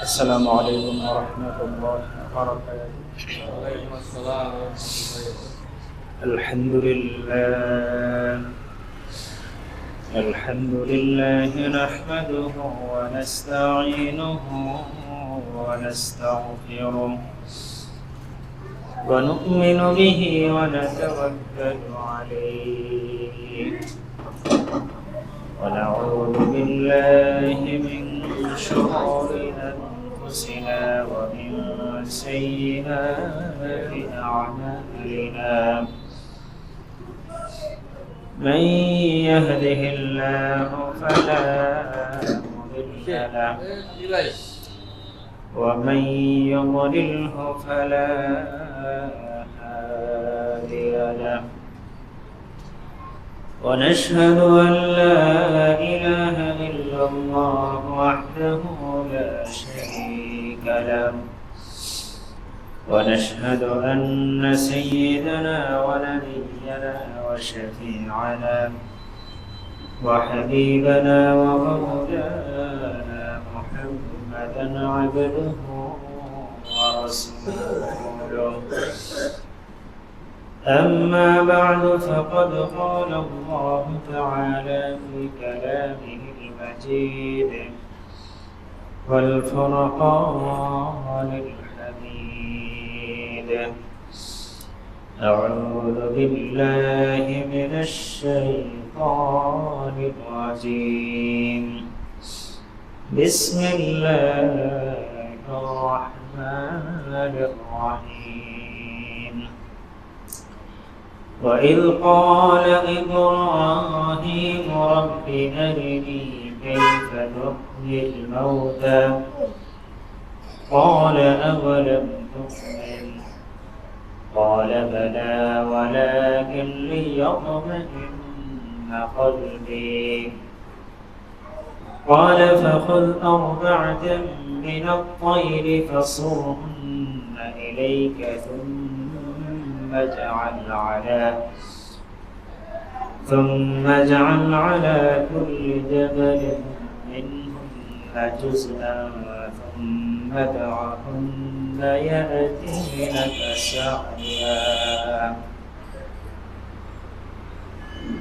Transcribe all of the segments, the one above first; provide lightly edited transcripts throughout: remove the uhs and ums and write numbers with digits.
السلام عليكم ورحمة الله وبركاته. وعليكم السلام ورحمة الله الحمد لله الحمد لله نحمده ونستعينه ونستغفره ونؤمن به ونتوكل عليه ونعوذ بالله من شرور أنفسنا ومن سيئات أعمالنا من يهده الله فلا مضل له ومن يضلله فلا هادي له ونشهد أن لا إله إلا الله وحده لا شريك له ونشهد أن سيدنا ونبينا وشفيعنا وحبيبنا ومولانا محمدا عبده ورسوله أما بعد فقد قال الله تعالى في كلامه المجيد والفرقان الحميد أعوذ بالله من الشيطان الرجيم بسم الله الرحمن الرحيم وإذ قال إبراهيم رب أرني كيف تحيي الموتى قال أولم تؤمن قال بلى ولكن ليطمئن قلبي قال فخذ أربعة من الطير فصرهن إليك ثم اجعل على كل جبل منهن جزءا ثم ادعهن يأتينك سعيا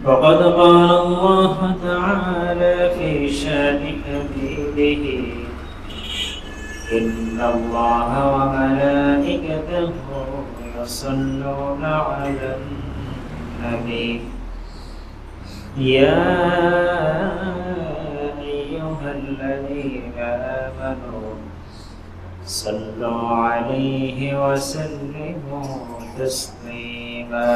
وقد قال الله تعالى في شان حبيبه إن الله وملائكته يصلون على النبي يا أيها الذين آمنوا صلوا عليه وسلموا تسليما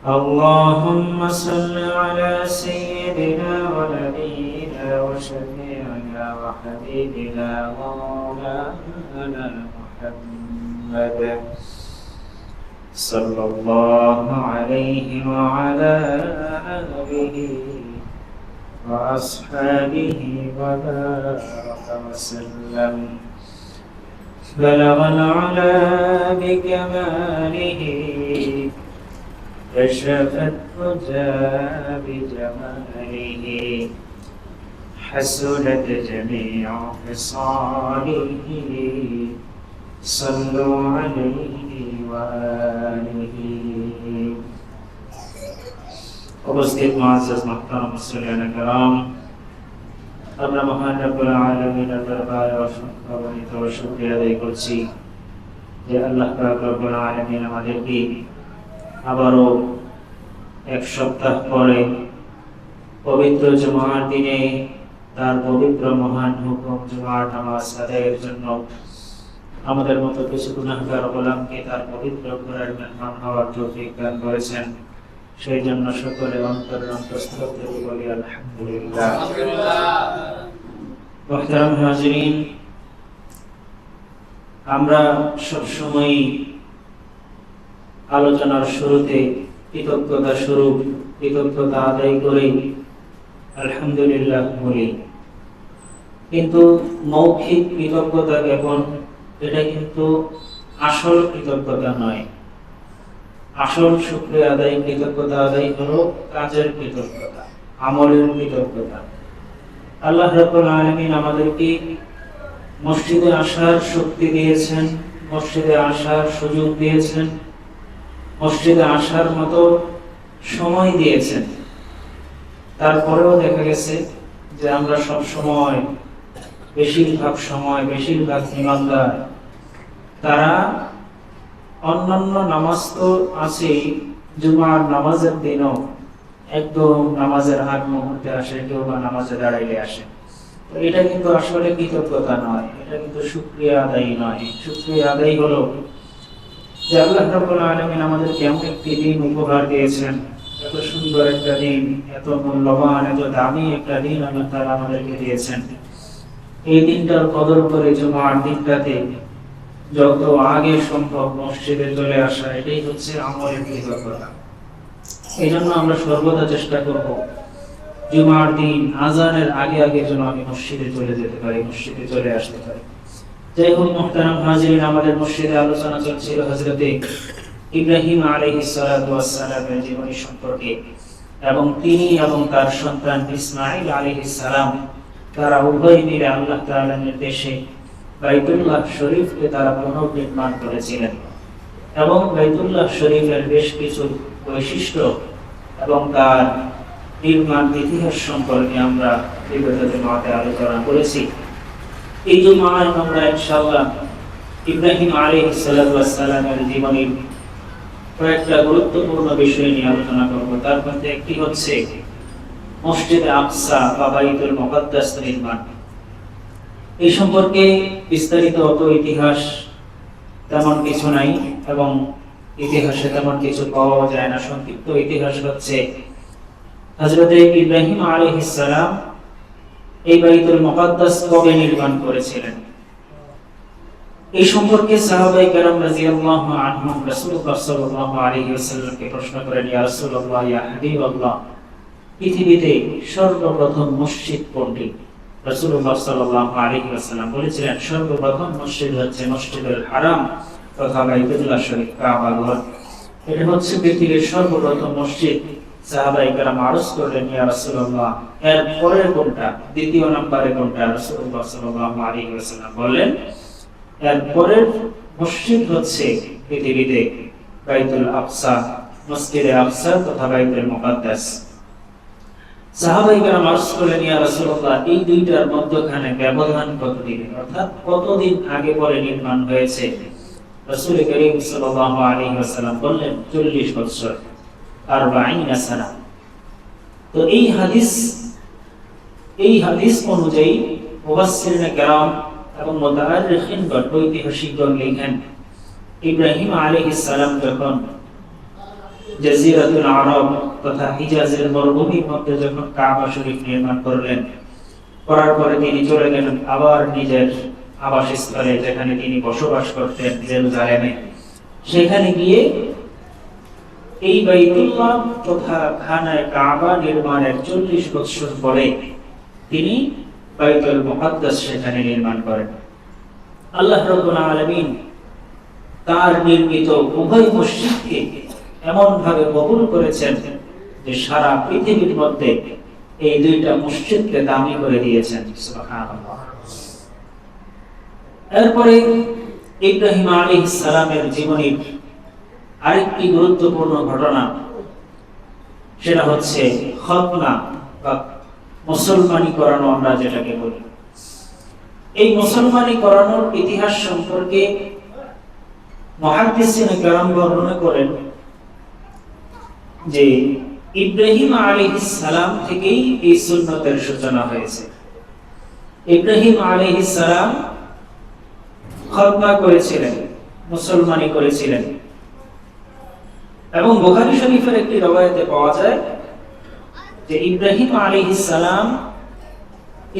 اللهم صل على سيدنا ونبينا وشفيعنا وحبيبنا ومولانا محمد صلى الله عليه وعلى آله وأصحابه وبارك وسلم بلغ العلا بكماله كشف الدجى بجماله حسنت جميع خصاله صلوا عليه وآله উপস্থিত মুআজ্জাজ মুহতারাম মুসলিয়ান کرام আমরা মহান রব্বুল আলামিনের দরবারে অসংখ্য গণিত শুকরিয়া আদায় করছি যে আল্লাহ পাক রব্বুল আলামিন আমাদেরকে আবারও এক সপ্তাহ পরে পবিত্র জুমার দিনে তার পবিত্র মহান হুকুম জুমার নামাজ আদায়ের জন্য আমাদের মতো কিছু গুনাহগার গোলামকে তার পবিত্র ঘরের মেহমান হওয়ার তৌফিক দান করেছেন সেই জন্য সকলে অন্তরের অন্তঃস্থল থেকে বলি আলহামদুলিল্লাহ। মুহতারাম হাজিরিন, আমরা সবসময় আলোচনার শুরুতে কৃতজ্ঞতা আদায় করে আলহামদুলিল্লাহ বলি, কিন্তু মৌখিক কৃতজ্ঞতা কেবল এটা কিন্তু আসল কৃতজ্ঞতা নয়। আসল শুকরিয়া আদায় কৃতজ্ঞতা আদায় হলো কাজের কৃতজ্ঞতা, আমলের কৃতজ্ঞতা। আল্লাহ রাব্বুল আলামিন আমাদেরকে মসজিদে আসার শক্তি দিয়েছেন, মসজিদে আসার সুযোগ দিয়েছেন, মসজিদে আসার মতো সময় দিয়েছেন। তারপরেও দেখা গেছে যে আমরা সব সময়, বেশিরভাগ সময়, বেশিরভাগ ইমানদার তারা অন্যান্য নামাজ তো আছেই, জুমার নামাজের দিনও একদম নামাজের আগ মুহূর্তে আসে, কেউ বা নামাজে দাঁড়াইলে আসে। তো এটা কিন্তু আসলে কৃতজ্ঞতা নয়, এটা কিন্তু শুকরিয়া আদায় নয়। শুকরিয়া আদায় হলো যে আল্লাহ রাব্বুল আলামিন আমাদেরকে এমন একটি দিন উপহার দিয়েছেন, এত সুন্দর একটা দিন, এত মূল্যবান, এত দামি একটা দিন আল্লাহ তাআলা আমাদেরকে দিয়েছেন। এই দিনটার কদর করে জুমার দিনটাতে যত আগে সম্ভব মসজিদে চলে আসা, এটাই হচ্ছে আমলের কৃতজ্ঞতা। এই জন্য আমরা সর্বদা চেষ্টা করব জুমার দিন আজানের আগে আগে যেন আমি মসজিদে চলে যেতে পারি, মসজিদে চলে আসতে পারি। যাই হোক মুহতারাম হাজিরিন, আমাদের মসজিদে আলোচনা চলছিল হযরতে ইব্রাহিম আলাইহিস সালাতু ওয়াস সালামের জীবনী সম্পর্কে, এবং তিনি এবং তার সন্তান ইসমাঈল আলাইহিস সালাম তারা উভয় মিলে আল্লাহ তাআলার নির্দেশে বাইতুল্লাহ শরীফকে তারা পুনর্নির্মাণ করেছিলেন। এবং বাইতুল্লাহ শরীফের বেশ কিছু বৈশিষ্ট্য এবং তার নির্মাণ ইতিহাস সম্পর্কে আমরা বিগত জুমাতে আলোচনা করেছি। এই জুমায় আমরা ইনশাআল্লাহ ইব্রাহিম আলাইহিস সালাতু ওয়াস সালামের জীবনীর কয়েকটা গুরুত্বপূর্ণ বিষয় নিয়ে আলোচনা করব। তার মধ্যে একটি হচ্ছে মসজিদে আকসা বা বাইতুল মুকাদ্দাস নির্মাণ। এই সম্পর্কে বিস্তারিত অত ইতিহাস তেমন কিছু নাই, এবং ইতিহাসে তেমন কিছু পাওয়া যায় না। সংক্ষিপ্ত ইতিহাস হচ্ছে হযরত ইব্রাহিম আলাইহিস সালাম এই বাইতুল মুকাদ্দাস কবে নির্মাণ করেছিলেন, এই সম্পর্কে সাহাবায়ে কেরাম রাদিয়াল্লাহু আনহুম রাসূলুল্লাহ সাল্লাল্লাহু আলাইহি ওয়াসাল্লামকে প্রশ্ন করেন, ইয়া রাসূলুল্লাহ, ইয়া হাবিবাল্লাহ, পৃথিবীতে সর্বপ্রথম মসজিদ কোনটি? রাসূলুল্লাহ সাল্লাল্লাহু আলাইহি ওয়াসাল্লাম বলেছিলেন, সর্বপ্রথম মসজিদ হচ্ছে মসজিদুল হারাম তথা বাইতুল্লাহ শরীফ, কাবা ঘর। এটা হচ্ছে পৃথিবীর সর্বপ্রথম মসজিদ। সাহাবায়ে কেরাম আরজ করলেন, ইয়া রাসূলুল্লাহ, এর পরে কোনটা, দ্বিতীয় নম্বরে কোনটা? রাসূলুল্লাহ সাল্লাল্লাহু আলাইহি ওয়াসাল্লাম বললেন, এর পরের মসজিদ হচ্ছে পৃথিবীতে বাইতুল আকসা, মসজিদে আকসা তথা বাইতুল মুকাদ্দাস। সাহাবায়ে কেরাম আরজ করলেন, ইয়া রাসূলুল্লাহ, এই দুইটার মধ্যখানে ব্যবধান কতদিন, অর্থাৎ কতদিন আগে পরে নির্মাণ হয়েছে? রাসূল করিম সাল্লাল্লাহু আলাইহি ওয়াসাল্লাম বললেন, 40 বছর, 40 সানা। তো এই হাদিস অনুযায়ী মুফাসসিরিনে কেরাম এবং মুতাআররিখিনগণ, ঐতিহাসিকগণ লিখেন, ইব্রাহিম আলাইহিস সালাম যখন জাজিরাতুল আরব তথা হিজাজের মরুভূমির মধ্যে যখন কাবা শরীফ নির্মাণ করলেন, করার পরে তিনি চলে গেলেন আবার নিজের আবাসস্থলে, যেখানে তিনি বসবাস করতেন জেরুজালেমে। সেখানে গিয়ে এই বাইতুল্লাহ তথা খানায়ে কাবা নির্মাণের 40 বছর পরে তিনি বাইতুল মুকাদ্দাস সেখানে নির্মাণ করেন। আল্লাহ রাব্বুল আলামিন তার নির্মিত উভয় মসজিদকে এমন ভাবে কবুল করেছেন যে সারা পৃথিবীর মধ্যে এই দুইটা মসজিদকে দামি করে দিয়েছেন। সুবহানাল্লাহ। এরপরে ইব্রাহিম আলাইহিস সালামের জীবনের আরেকটি গুরুত্বপূর্ণ ঘটনা, সেটা হচ্ছে খতনা বা মুসলমানি করানো, আমরা যেটাকে বলি। এই মুসলমানি করানোর ইতিহাস সম্পর্কে মুহাদ্দিসিনে কেরাম বর্ণনা করেন যে ইব্রাহিম আলাইহিস সালাম থেকেই এই সুন্নতের সূচনা হয়েছে। ইব্রাহিম আলাইহিস সালাম খতনা করেছিলেন, মুসলমানি করেছিলেন। এবং বুখারী শরীফের একটি রওয়ায়াতে পাওয়া যায় যে ইব্রাহিম আলাইহিস সালাম,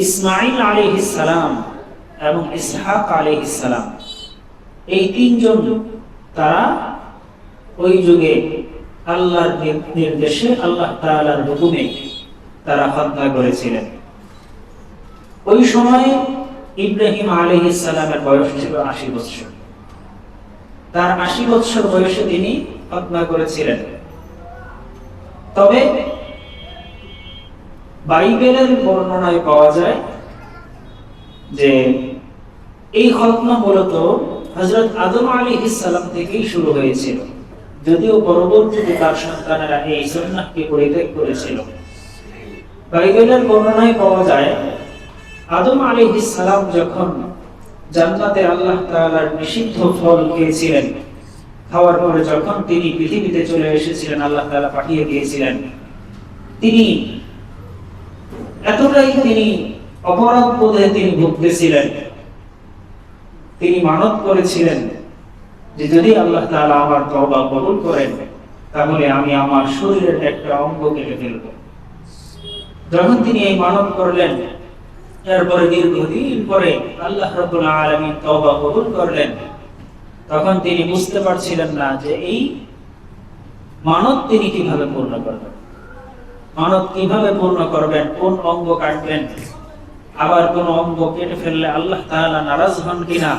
ইসমাঈল আলাইহিস সালাম এবং ইসহাক আলাইহিস সালাম, এই তিনজন তারা ওই যুগে আল্লাহর নির্দেশে, আল্লাহ তাআলার হুকুমে তারা খতনা করেছিলেন। ওই সময় ইব্রাহিম আলাইহিস সালামের বয়স ছিল 80 বছর। তার 80 বছর বয়সে তিনি খতনা করেছিলেন। তবে বাইবেলের বর্ণনায় পাওয়া যায় যে এই খতনা মূলত হযরত আদম আলাইহিস সালাম থেকেই শুরু হয়েছিল, যদিও পরবর্তীতে তার সন্তানেরা এই সুন্নাহকে পরিত্যাগ করেছিল। বাইবেলের বর্ণনায় পাওয়া যায়, আদম আলাইহিস সালাম যখন জান্নাতে আল্লাহ তাআলার নিষিদ্ধ ফল খেয়েছিলেন, খাওয়ার পরে যখন তিনি পৃথিবীতে চলে এসেছিলেন, আল্লাহ তাআলা পাঠিয়ে দিয়েছিলেন, তিনি এতটাই অপরাধ বোধে তিনি ভুগতেছিলেন, তিনি মানত করেছিলেন যে যদি আল্লাহ তাআলা আমার তওবা কবুল করেন তাহলে আমি আমার শরীরের একটা অঙ্গ কেটে ফেলব। যখন তিনি এই মানত করলেন, এরপরে দীর্ঘদিন পরে আল্লাহ রাব্বুল আলামিন তওবা কবুল করলেন, তখন তিনি বুঝতে পারছিলেন না যে এই মানত তিনি কিভাবে পূর্ণ করবেন, মানত কিভাবে পূর্ণ করবেন, কোন অঙ্গ কাটবেন, আবার কোন অঙ্গ কেটে ফেললে আল্লাহ তাআলা নারাজ হন কিনা,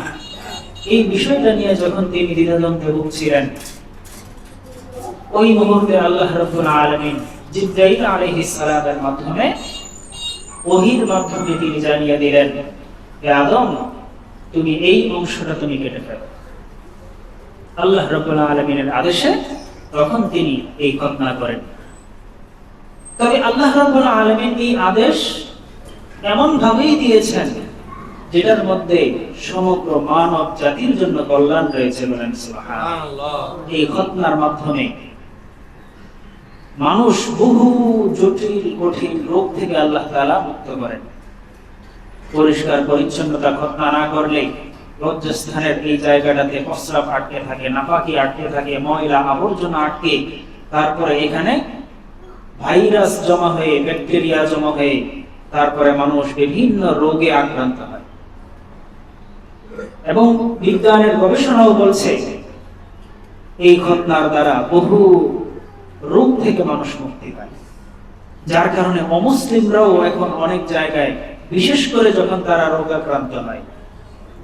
এই বিষয়টা নিয়ে যখন তিনি দ্বিধাদ্বন্দ্বে ভুগছিলেন, ওই মুহূর্তে আল্লাহ রাব্বুল আলামিন জিবরাইল আলাইহিস সালামের মাধ্যমে, ওহীর মাধ্যমে তিনি জানিয়ে দিলেন, হে আদম, তুমি এই অংশটা তুমি কেটে ফেলো। আল্লাহ রাব্বুল আলামিনের আদেশে তখন তিনি এই ঘটনা করেন। তবে আল্লাহ রাব্বুল আলামিন এই আদেশ এমন ভাবেই দিয়েছেন যেটার মধ্যে সমগ্র মানব জাতির জন্য কল্যাণ রয়েছে, বলেন সুবহানাল্লাহ। এই ঘটনার মাধ্যমে মানুষ বহু জটিল কঠিন রোগ থেকে আল্লাহ তাআলা মুক্ত করেন। পরিষ্কার পরিচ্ছন্নতা ঘটনা না করলে লজ্জাস্থানের এই জায়গাটাতে প্রস্রাব আটকে থাকে, নাপাকি আটকে থাকে, ময়লা আবর্জনা আটকে, তারপরে এখানে ভাইরাস জমা হয়ে, ব্যাকটেরিয়া জমা হয়ে, তারপরে মানুষ বিভিন্ন রোগে আক্রান্ত হয়। এবং বিজ্ঞানের গবেষণাও বলছে এই ঘটনার দ্বারা বহু রোগ থেকে মানুষ মুক্তি পায়, যার কারণে অমুসলিমরাও এখন অনেক জায়গায়, বিশেষ করে যখন তারা রোগাক্রান্ত হয়,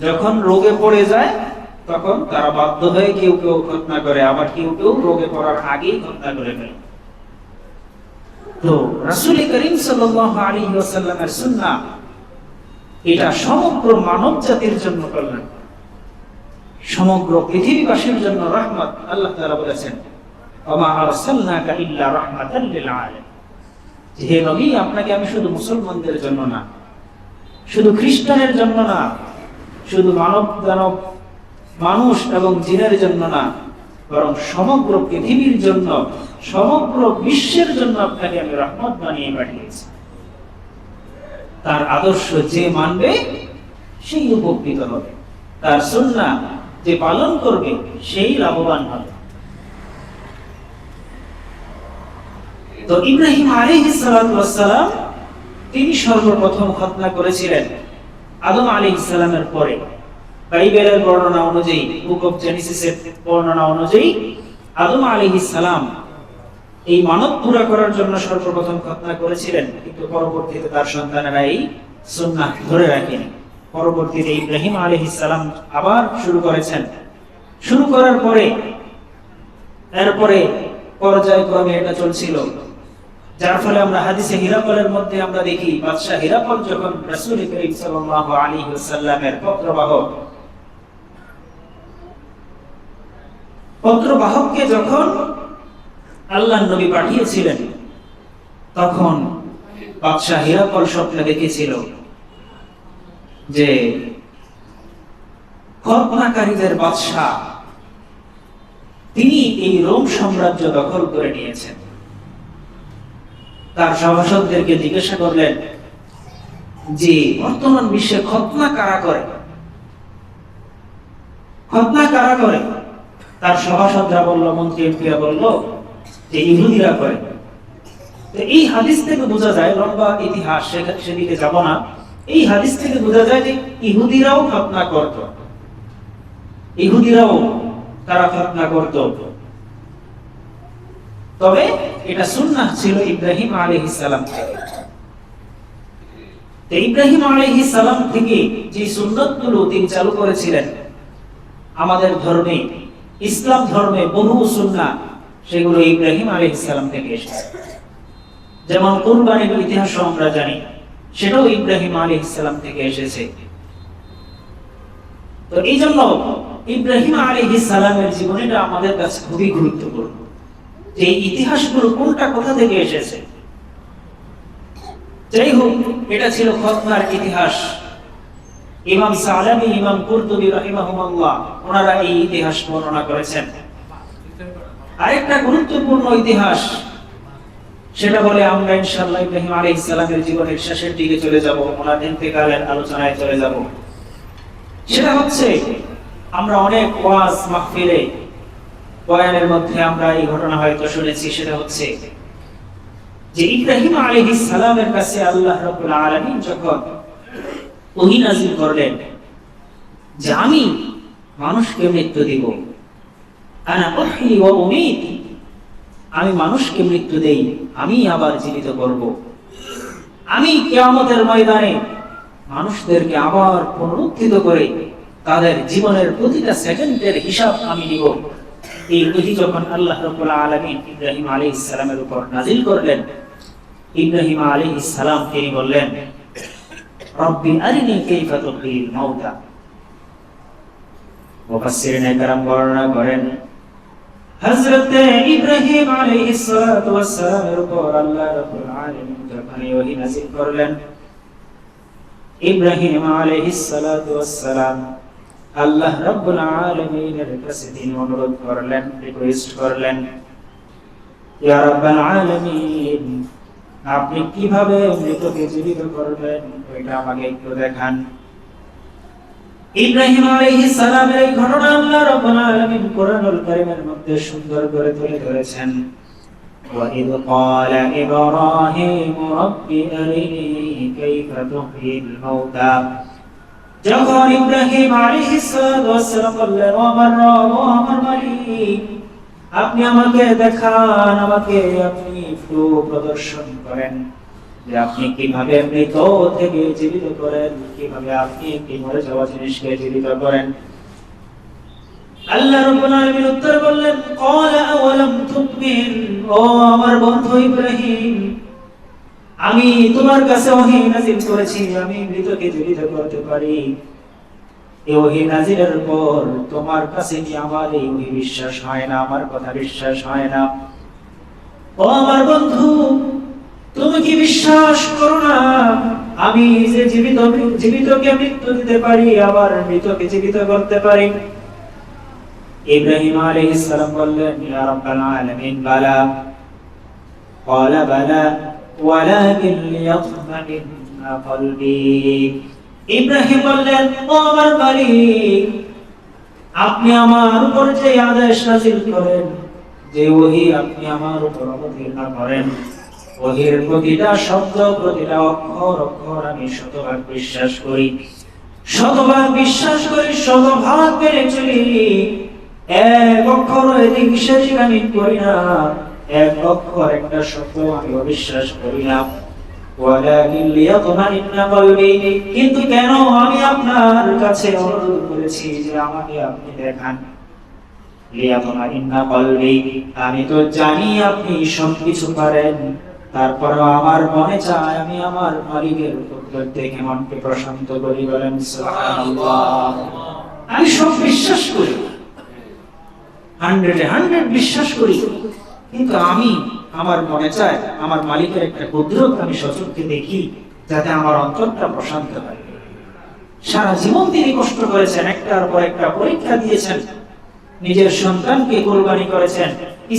যখন রোগে পড়ে যায়, তখন তারা বাধ্য হয়ে কেউ কেউ ঘটনা করে, আবার কেউ কেউ রোগে পড়ার আগেই ঘটনা করে ফেলে। তো রাসূল করিম সাল্লাল্লাহু আলাইহি ওয়াসাল্লামের সুন্নাহ এটা সমগ্র মানব জাতির জন্য কল্যাণ, সমগ্র পৃথিবীবাসীর জন্য রহমত। আল্লাহ তাআলা বলেছেন, ওমা আরসালনাকা ইল্লা রাহমাতাল লিল আলামিন, হে নবী, আপনাকে আমি শুধু মুসলমানদের জন্য না, শুধু খ্রিস্টানের জন্য না, শুধু মানব দানব মানুষ এবং জিনের জন্য না, বরং সমগ্র পৃথিবীর জন্য, সমগ্র বিশ্বের জন্য আপনাকে আমি রহমত বানিয়ে পাঠিয়েছি। তার আদর্শ যে মানবে সেই উপকৃত হবে, তার সুন্নাহ যে পালন করবে সেই লাভবান হবে। তো ইব্রাহিম আলাইহিস সালাতু ওয়াস সালাম তিনি সর্বপ্রথম খতনা করেছিলেন আদম আলাইহিস সালামের পরে। বাইবেলের বর্ণনা অনুযায়ী, বুক অফ জেনেসিসের বর্ণনা অনুযায়ী, আদম আলাইহিস সালাম এই মানব পুরা করার জন্য সর্বপ্রথম খতনা করেছিলেন, কিন্তু পরবর্তীতে তার সন্তানেরা এই সুন্নাহ ধরে রাখেনি। পরবর্তীতে ইব্রাহিম আলাইহিস সালাম আবার শুরু করেছেন। শুরু করার পরে এরপরে পর্যায়ক্রমে এটা চলছিল, যার ফলে আমরা হাদিসে হিরাকলের মধ্যে আমরা দেখি, বাদশা হিরাকল যখন রাসূল করিম সাল্লাল্লাহু আলাইহি ওয়াসাল্লামের পত্রবাহককে যখন আল্লাহর নবী পাঠিয়েছিলেন, তখন বাদশা হিরাকল স্বপ্নে দেখেছিল যে খতনাকারীদের বাদশা তিনি এই রোম সাম্রাজ্য দখল করে নিয়েছেন। তার সভাসদদেরকে জিজ্ঞাসা করলেন যে বর্তমান বিশ্বে খতনা কারা করে, খতনা কারা করে? তার সভাসদরা বলল, মন্ত্রী এমপিরা বলল যে ইহুদিরা করে। তো এই হাদিস থেকে বোঝা যায়, লম্বা ইতিহাস সেদিকে যাব না, এই হাদিস থেকে বোঝা যায় যে ইহুদিরাও খতনা করত, ইহুদিরাও তারা খতনা করত। তবে এটা সুন্নাহ ছিল ইব্রাহিম আলাইহিস সালাম থেকে। তো ইব্রাহিম আলাইহিস সালাম থেকে যে সুন্নাতগুলো তিনি চালু করেছিলেন, আমাদের ধর্মে, ইসলাম ধর্মে বহু সুন্নাহ সেগুলো ইব্রাহিম আলাইহিস সালাম থেকে এসেছে। যেমন কুরবানির ইতিহাস আমরা জানি, সেটাও ইব্রাহিম আলাইহিস সালাম থেকে এসেছে। তো এই জন্য ইব্রাহিম আলাইহিস সালামের জীবনীটা আমাদের কাছে খুবই গুরুত্বপূর্ণ, যে এই ইতিহাসগুলো কোনটা কোথা থেকে এসেছে। যাই হোক, এটা ছিল খতনার ইতিহাস। ইমাম সালামি, ইমাম কুরতুবী রাহিমাহুল্লাহ ওনারা এই ইতিহাস বর্ণনা করেছেন। আরেকটা গুরুত্বপূর্ণ ইতিহাস, সেটা বলে আমরা ইনশাআল্লাহ ইব্রাহিম আলাইহিস সালামের জীবনের শেষের দিকে চলে যাব, ওনার ইন্তেকালের আলোচনায় চলে যাব। সেটা হচ্ছে, আমরা অনেক ওয়াজ মাহফিলে বয়ানের মধ্যে আমরা এই ঘটনা হয়তো শুনেছি। সেটা হচ্ছে যে ইব্রাহিম আলাইহিস সালামের কাছে আল্লাহ রাব্বুল আলামিন যখন ওহী নাযিল করলেন যে আমি মানুষকে মৃত্যু দিব, আনা উহয়ি ওয়া উমীত, আমি মানুষকে মৃত্যু দেই, আমি আবার জীবিত করব, আমি কিয়ামতের ময়দানে মানুষদেরকে আবার পুনরুত্থিত করে তাদের জীবনের প্রতিটা সেকেন্ডের হিসাব আমি নিব। এই ওহী যখন আল্লাহ রাব্বুল আলামিন ইব্রাহিম আলাইহিস সালামের উপর নাযিল করলেন, ইব্রাহিম আলাইহিস সালাম তিনি বললেন, রব্বি আরিনি কাইফা তুহয়িল মাউতা। মুফাসসিরিনে কেরাম বর্ণনা করেন, হযরত ইব্রাহিম আলাইহিস সালাতু ওয়াস সালামের উপর আল্লাহ রাব্বুল আলামিন যখন ওহী নাযিল করলেন, ইব্রাহিম আলাইহিস সালাতু ওয়াস সালাম আল্লাহ রাব্বুল আলামিনের কাছে তিনি অনুরোধ করলেন, রিকোয়েস্ট করলেন, ইয়া রাব্বাল আলামিন, আপনি কিভাবে মৃতকে জীবিত করবেন ওইটা আমাকে একটু দেখান। ইব্রাহিম আলাইহিস সালামের এই ঘটনা আল্লাহ রাব্বুল আলামিন কোরআনুল কারীমের মধ্যে সুন্দর করে তুলে ধরেছেন। ওয়া ইয ক্বালা ইব্রাহিম রাব্বি আরিনি কাইফা তুহয়িল মাউতা, যখন ইব্রাহিম আলাইহিস সালাম বললেন, ও আমার রব, ও আমার মালিক, আপনি আমাকে দেখান, আমাকে আপনি একটু প্রদর্শন করেন যে আপনি কিভাবে মৃত থেকে জীবিত করেন, কিভাবে আপনি একটি মরে যাওয়া জিনিসকে জীবিত করেন। আল্লাহ রাব্বুল আলামিন উত্তর বললেন, ক্বালা আওয়ালাম তুমিন, ও আমার বন্ধু ইব্রাহিম, আমি তোমার কাছে ওহী নাযিল করেছি, আমি মৃতকে জীবিত করতে পারি। এই ওহী নাযিলের পর তোমার কাছে কি আমার এই ওহী বিশ্বাস হয় না, আমার কথা বিশ্বাস হয় না? ও আমার বন্ধু, তুমি কি বিশ্বাস করো না আমি যে জীবিতকে মৃত্যু দিতে পারি, আবার মৃতকে জীবিত করতে পারি? ইব্রাহিম আলাইহিস সালাম বললেন, ইয়া রাব্বাল আলামিন, বালা। ক্বালা বালা ওয়ালাকিন লিয়াতমাইন্না কলবি। ইব্রাহিম বললেন, ও আমার মালিক, আপনি আমার উপর যে আদেশ নাযিল করেন, যে ওহী আপনি আমার উপর অবতীর্ণ করেন, ওহীর প্রতিটা শব্দ, প্রতিটা অক্ষর অক্ষর আমি শতভাগ বিশ্বাস করি, শতভাগ বিশ্বাস করি, শতভাগ মেনে চলি। এক অক্ষর এদিক সেদিক আমি করি না, এক অক্ষর একটা শব্দ আমি অবিশ্বাস করি না। ওয়ালাকিন লিয়াতমাইন্না কলবি, কিন্তু কেন আমি আপনার কাছে অনুরোধ করেছি যে আমাকে আপনি দেখান। লিয়াতমাইন্না কলবি, আমি তো জানি আপনি সবকিছু পারেন, তারপরেও আমার মনে চায় আমি আমার মালিকের উপর থেকে মনকে প্রশান্ত করি। বলেন সুবহানাল্লাহ। আমি সব বিশ্বাস করি, 100 বিশ্বাস করি, কিন্তু আমি আমার মনে চায় আমার মালিকের একটা কুদরত আমি সচক্ষে দেখি, যাতে আমার অন্তরটা প্রশান্ত হয়। সারা জীবন তিনি কষ্ট করেছেন, একটার পর একটা পরীক্ষা দিয়েছেন, নিজের সন্তানকে কুরবানি করেছেন,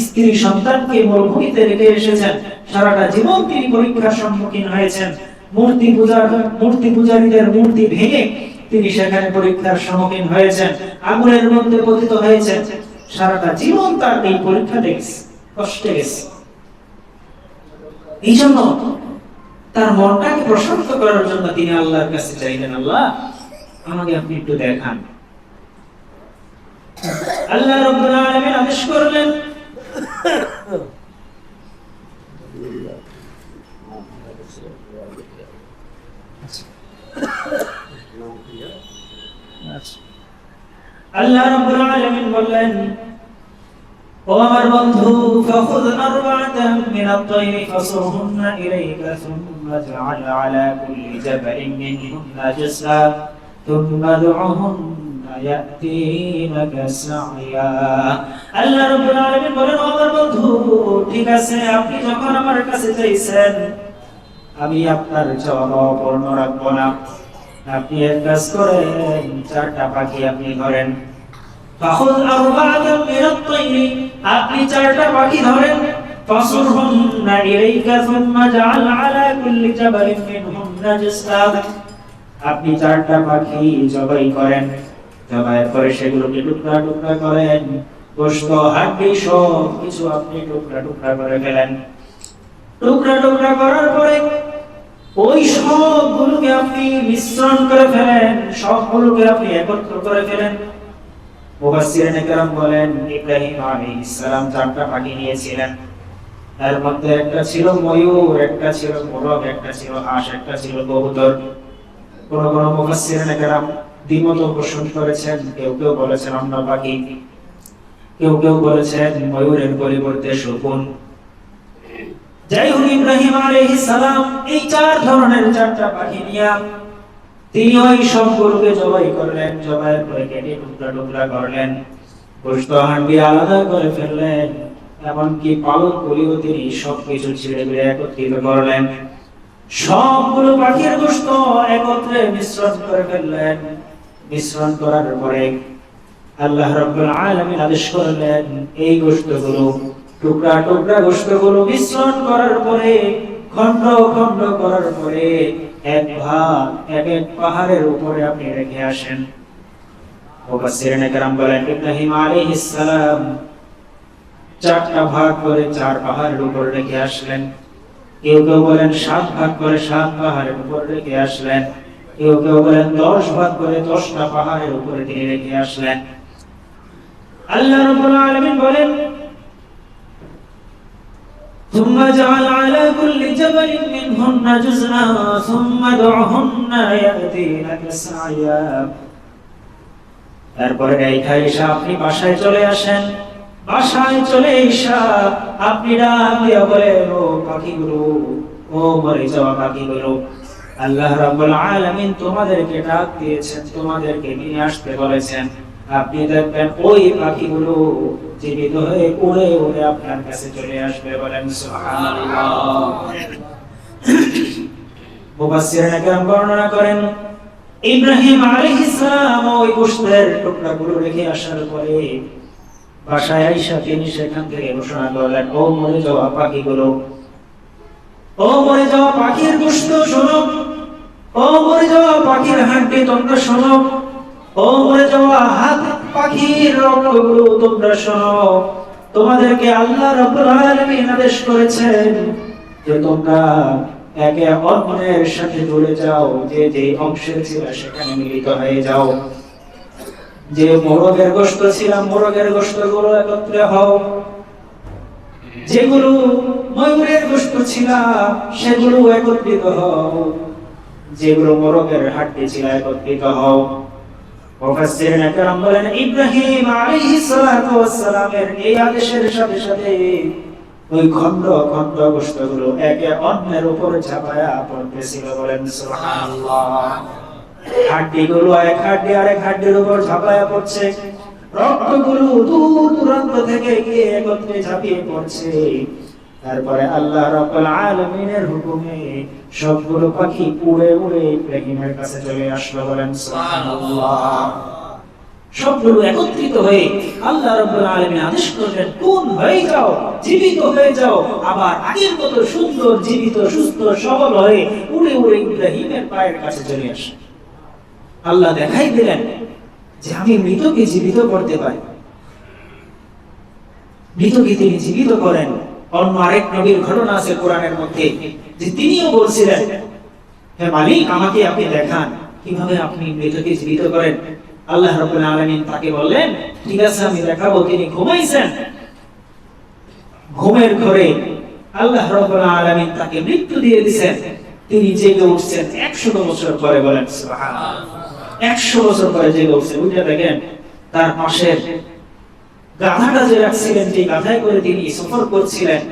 স্ত্রী সন্তানকে মরুভূমিতে রেখে এসেছেন, সারাটা জীবন তিনি পরীক্ষার সম্মুখীন হয়েছেন। মূর্তি পূজারীদের মূর্তি ভেঙে তিনি সেখানে পরীক্ষার সম্মুখীন হয়েছেন, আগুনের মধ্যে পতিত হয়েছেন। সারাটা জীবন তার এই পরীক্ষাতে কষ্টে গেছে। এই জন্য তার মনটাকে প্রশান্ত করার জন্য তিনি আল্লাহর কাছে চাইলেন, আল্লাহ আমাকে আপনি একটু দেখান। আল্লাহ রাব্বুল আলামিন আদেশ করলেন, আল্লাহ রাব্বুল আলামিন বললেন, ও আমার বন্ধু, ফাখুয আরবা'তাম মিনাত তায়রি ফাসরহুন্না ইলাইকা সুম্মা জা'আল আলা কুল্লি জাবালিন মিনহুন্না জাসা সুম্মা দু'উহুন্না يأتينك سعيا আল্লাহ রাব্বুল আলামিন বলেন ও আমার বন্ধু ঠিক আছে আপনি যখন আমার কাছে চাইছেন আমি আপনার চাওয়া পূর্ণ রাখব না আপনি এক কাজ করেন চারটা পাখি আপনি ধরেন ফাখুল আরবাআতাম মিনাত তাইরি আপনি চারটা পাখি ধরেন ফাসুরহুন্না ইলাইকা সুম্মা জাআল আলা কুল্লি জাবালিন মিনহুন্না জিসলাম আপনি চারটা পাখি জবাই করেন জবাইয়ের পরে সেগুলোকে টুকরা টুকরা করেন গোশত হাড্ডি সব কিছু আপনি টুকরা টুকরা করে ফেলেন টুকরা টুকরা করার পরে ওই সবগুলোকে আপনি মিশ্রণ করে ফেলেন সবগুলোকে আপনি একত্র করে ফেলেন মুফাসসিরিনে কেরাম বলেন ইব্রাহিম আলাইহিস সালাম চারটা পাখি নিয়েছিলেন এর মধ্যে একটা ছিল ময়ূর একটা ছিল মোরগ একটা ছিল হাঁস একটা ছিল কবুতর কোন কোন মুফাসসিরিনে কেরাম দ্বিমত পোষণ করেছেন কেউ কেউ বলেছেন অন্য পাখি কেউ কেউ বলেছেন ময়ূরের পরিবর্তে শকুন যাই হোক ইব্রাহিম আলাইহিস সালাম এই চার ধরনের চারটা পাখি নিয়ে তিনি ওই সবগুলোকে জবাই করলেন জবাইয়ের পরে কেটে টুকরা টুকরা করলেন গোশত হাঁড়ি আলাদা করে ফেললেন এমনকি পালক করিও তিনি সবকিছু ছিঁড়ে বেড়ে একত্রিত করলেন সবগুলো পাখির গোশত একত্রে মিশ্রণ করে ফেললেন মিশ্রণ করার পরে আল্লাহ রাব্বুল আলামিন আদেশ করলেন এই গোশতগুলো টুকরা টুকরা গোশতগুলো মিশ্রণ করার পরে খণ্ড খণ্ড করার পরে এক ভাগ এক এক পাহাড়ের উপরে আপনি রেখে আসেন মুফাসসিরিনে কেরাম বলেন ইব্রাহিম আলাইহিস সালাম চারটা ভাগ করে চার পাহাড়ের উপর রেখে আসলেন কেউ কেউ বলেন 7 ভাগ করে 7 পাহাড়ের উপর রেখে আসলেন কেউ কেউ বলেন 10 ভাগ করে 10টা পাহাড়ের উপরে তিনি রেখে আসলেন আল্লাহ রাব্বুল আলামিন বলেন ثم جعل على كل جبل منهن جزءا ثم دعهن يأتينك سعيا তারপরে এইখানে এসে আপনি বাসায় চলে আসেন বাসায় চলে এসে আপনি ডাক দিয়ে বলেন ও পাখিগুলো ও মরে যাওয়া পাখিগুলো আল্লাহ রাব্বুল আলামিন তোমাদেরকে ডাক দিয়েছেন তোমাদেরকে নিয়ে আসতে বলেছেন আপনি দেখবেন ওই পাখিগুলো জীবিত হয়ে উড়ে উড়ে আপনার কাছে চলে আসবে বলেন সুবহানাল্লাহ মুফাসসিরিনে কেরাম বর্ণনা করেন ইব্রাহিম আলাইহিস সালাম ওই গোশতের টুকরাগুলো রেখে আসার পরে বাসায় আয়েশা তিনি সেখান থেকে ঘোষণা করলেন ও মরে যাওয়া পাখিগুলো ও মরে যাওয়া পাখির গোশত শোনো ও মরে যাওয়া পাখির হাড্ডি তোমরা শোনো ও মরে যাওয়া হাত পাখির রক্তগুলো তোমরা শোনো তোমাদেরকে আল্লাহ রাব্বুল আলামিন আদেশ করেছেন যে তোমরা একে অন্যের সাথে জুড়ে যাও যে যে অংশের ছিল সেখানে মিলিত হয়ে যাও যে মোরগের গোশত ছিল মোরগের গোশতগুলো একত্রে হও যেগুলো ময়ূরের গোশত ছিল সেগুলো একত্রিত হও যেগুলো মোরগের হাড্ডি ছিল একত্রিত হও মুফাসসিরিনে কেরাম বলেন ইব্রাহিম আলাইহিস সালাতু ওয়াস সালামের এই আদেশের সাথে সাথে ওই খণ্ড খণ্ড গোশতগুলো একে অন্যের উপর ঝাঁপায়া পড়তেছিল বলেন সুবহানাল্লাহ হাড্ডিগুলো এক হাড্ডি আরেক হাড্ডির উপর ঝাঁপায়া পড়ছে রক্তগুলো দূর দূরান্ত থেকে গিয়ে একত্রে ঝাঁপিয়ে পড়ছে তারপরে আল্লাহ রাব্বুল আলামিনের হুকুমে সবগুলো পাখি উড়ে উড়ে ইব্রাহিমের কাছে চলে আসলো বলেন সুবহানাল্লাহ সবগুলো একত্রিত হয়ে আল্লাহ রাব্বুল আলামিন আদেশ করলেন কোন হয়ে যাও জীবিত হয়ে যাও আবার আগের মতো সুন্দর জীবিত সুস্থ সবল হয়ে উড়ে উড়ে ইব্রাহিমের পায়ের কাছে চলে আসে আল্লাহ দেখাই দিলেন যে আমি মৃতকে জীবিত করতে পারি মৃতকে তিনি জীবিত করেন অন্য আরেক নবীর ঘটনা আছে কোরআনের মধ্যে যে তিনিও বলছিলেন হে মালিক আমাকে আপনি দেখান কিভাবে আপনি মৃতকে জীবিত করেন আল্লাহ রাব্বুল আলামিন তাকে বললেন ঠিক আছে আমি দেখাবো তিনি ঘুমাইছেন ঘুমের ঘরে আল্লাহ রাব্বুল আলামিন তাকে মৃত্যু দিয়ে দিয়েছেন তিনি জেগে উঠছেন 100 বছর পরে বলেন সুবহানাল্লাহ 100 বছর পরে জেগে উঠছেন উঠে দেখেন তার পাশের গাধাটা যে রাখছিলেন যে গাধায় করে তিনি সফর করছিলেন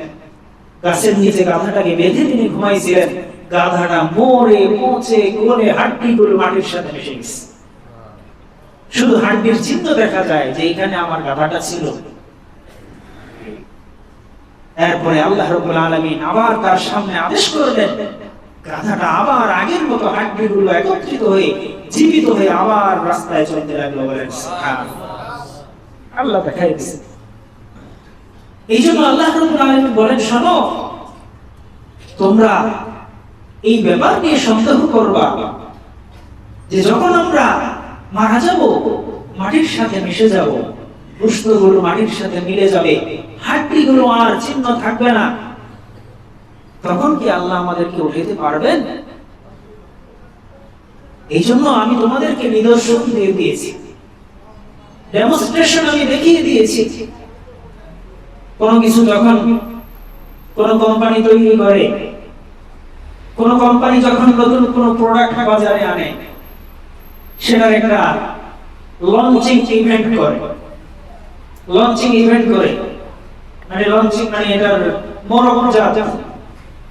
গাছের নিচে গাধাটাকে বেঁধে তিনি ঘুমাইছিলেন গাধাটা মরে পচে গলে হাড্ডিগুলো মাটির সাথে মিশে গেছে শুধু হাড্ডির চিহ্ন দেখা যায় যে এখানে আমার গাধাটা ছিল। এরপরে আল্লাহ রাব্বুল আলামিন আবার তার সামনে আদেশ করলেন, গাধাটা আবার আগের মতো হাড্ডিগুলো একত্রিত হয়ে জীবিত হয়ে আবার রাস্তায় চলতে লাগলো। বলেন সুবহানাল্লাহ। আল্লাহ দেখাই দিয়েছে। এই জন্য আল্লাহ রাব্বুল আলামিন বলেন, শোনো, তোমরা এই ব্যাপার নিয়ে সন্দেহ করবা যে যখন আমরা মারা যাব, মাটির সাথে মিশে যাব, গোশতগুলো মাটির সাথে মিলে যাবে, হাড্ডিগুলো আর চিহ্ন থাকবে না, তখন কি আল্লাহ আমাদেরকে উঠাইতে পারবেন? এই জন্য আমি তোমাদেরকে নিদর্শন দিয়ে দিয়েছি, ডেমনস্ট্রেশন আমি দেখিয়ে দিয়েছি। কোন কিছু যখন কোন কোম্পানি তৈরি করে, কোন কোম্পানি যখন নতুন কোন প্রোডাক্ট বাজারে আনে, সেটার একটা লঞ্চিং ইভেন্ট করে। লঞ্চিং ইভেন্ট করে মানে লঞ্চিং মানে এটার মরকজাত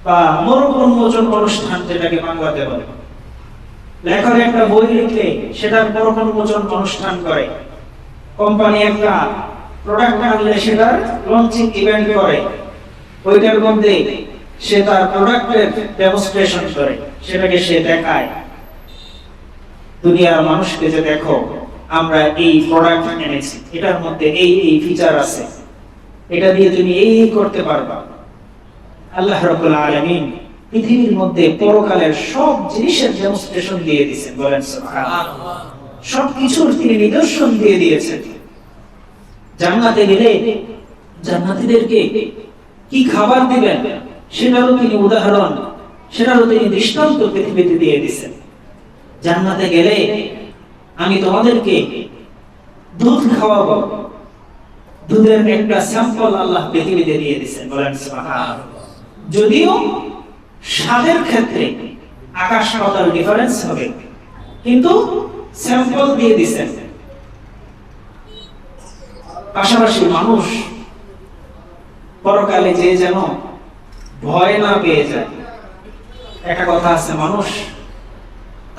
বা মরক উন্মোচন অনুষ্ঠান, যেটাকে বাংলাতে বলে। লেখক একটা বই লিখলে সেটার মরক উন্মোচন অনুষ্ঠান করে। কোম্পানি একটা প্রোডাক্ট আনলে সেটার লঞ্চিং ইভেন্ট করে। ওইটার মধ্যে সে তার প্রোডাক্টের ডেমনস্ট্রেশন করে, সেটাকে সে দেখায় দুনিয়ার মানুষকে যে দেখো আমরা এই প্রোডাক্ট এনেছি, এটার মধ্যে এই এই ফিচার আছে, এটা দিয়ে তুমি এই করতে পারবা। আল্লাহ রাব্বুল আলামিন পৃথিবীর মধ্যে পরকালের সব জিনিসের ডেমনস্ট্রেশন দিয়ে দিয়েছেন। বলেন সুবহানাল্লাহ। সবকিছুর তিনি নিদর্শন দিয়ে দিয়েছেন। জান্নাতে গেলে জান্নাতীদেরকে কি খাবার দিবেন সেটারও তিনি উদাহরণ, সেটারও তিনি দৃষ্টান্ত পৃথিবীতে দিয়ে দিয়েছেন। জান্নাতে গেলে আমি তোমাদেরকে দুধ খাওয়াবো, দুধের একটা স্যাম্পল আল্লাহ পৃথিবীতে দিয়ে দিয়েছেন। বলেন সুবহানাল্লাহ। যদিও স্বাদের ক্ষেত্রে আকাশ পাতাল ডিফারেন্স হবে, কিন্তু স্যাম্পল দিয়ে দিয়েছেন। পাশাপাশি মানুষ পরকালে যে যেন ভয় না পেয়ে যায়। একটা কথা আছে, মানুষ